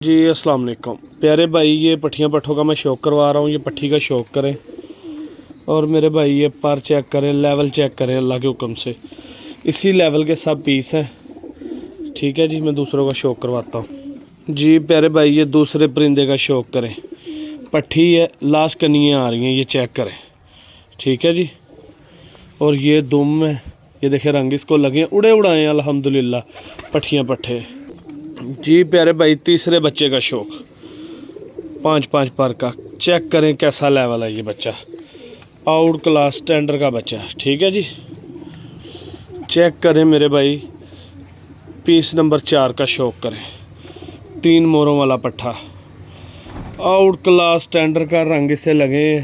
जी अस्सलाम वालेकुम प्यारे भाई, ये पट्ठियाँ पट्ठों का मैं शौक करवा रहा हूँ। ये पट्ठी का शौक करें और मेरे भाई ये पर चेक करें, लेवल चेक करें अल्लाह के हुक्म से। इसी लेवल के सब पीस हैं। ठीक है जी, मैं दूसरों का शौक करवाता हूँ। जी प्यारे भाई, ये दूसरे परिंदे का शौक करें। पट्ठी है, लास्ट कनियाँ आ रही हैं, ये चेक करें। ठीक है जी। और ये दुम है, ये देखें रंग इसको लगे उड़े उड़ाए अल्हम्दुलिल्लाह पट्ठियाँ पट्ठे। जी प्यारे भाई, तीसरे बच्चे का शौक 5-5 पर का। चेक करें कैसा लेवल है ये बच्चा, आउट क्लास स्टैंडर्ड का बच्चा। ठीक है जी, चेक करें मेरे भाई। पीस नंबर 4 का शौक करें, 3 मोरों वाला पट्ठा, आउट क्लास स्टैंडर्ड का, रंग इसे लगे।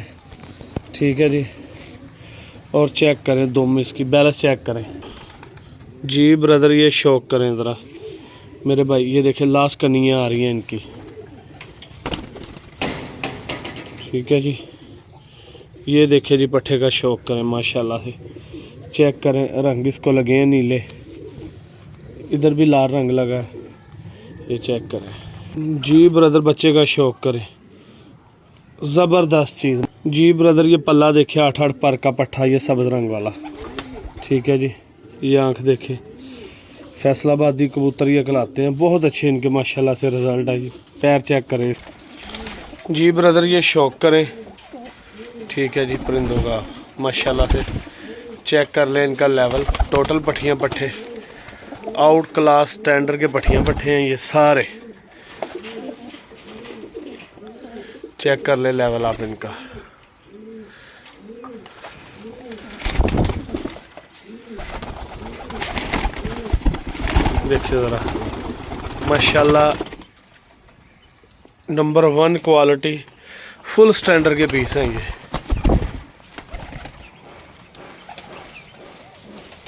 ठीक है जी। और चेक करें दुम इसकी, बैलेंस चेक करें। जी ब्रदर, ये शौक करें ज़रा मेरे भाई। ये देखें लास्ट कनियाँ आ रही हैं इनकी। ठीक है जी। ये देखें जी, पट्ठे का शौक करें माशाल्लाह से। चेक करें रंग इसको लगे हैं नीले, इधर भी लाल रंग लगा है, ये चेक करें। जी ब्रदर, बच्चे का शौक करें, ज़बरदस्त चीज़। जी ब्रदर, ये पल्ला देखे 8-8 पर का पट्ठा, ये सब्ज़ रंग वाला। ठीक है जी। ये आँख देखें, फैसलाबादी कबूतर ये कहलाते हैं, बहुत अच्छे इनके माशाल्लाह से रिज़ल्ट है। पैर चेक करें। जी ब्रदर, ये शौक करें। ठीक है जी, परिंदों का माशाल्लाह से चेक कर लें इनका लेवल। टोटल पट्ठियाँ पट्ठे आउट क्लास स्टैंडर्ड के पट्ठियाँ पट्ठे हैं ये सारे। चेक कर ले लेवल आप इनका। देखिए ज़रा माशाल्लाह, नंबर 1 क्वालिटी फुल स्टैंडर्ड के पीस हैं ये।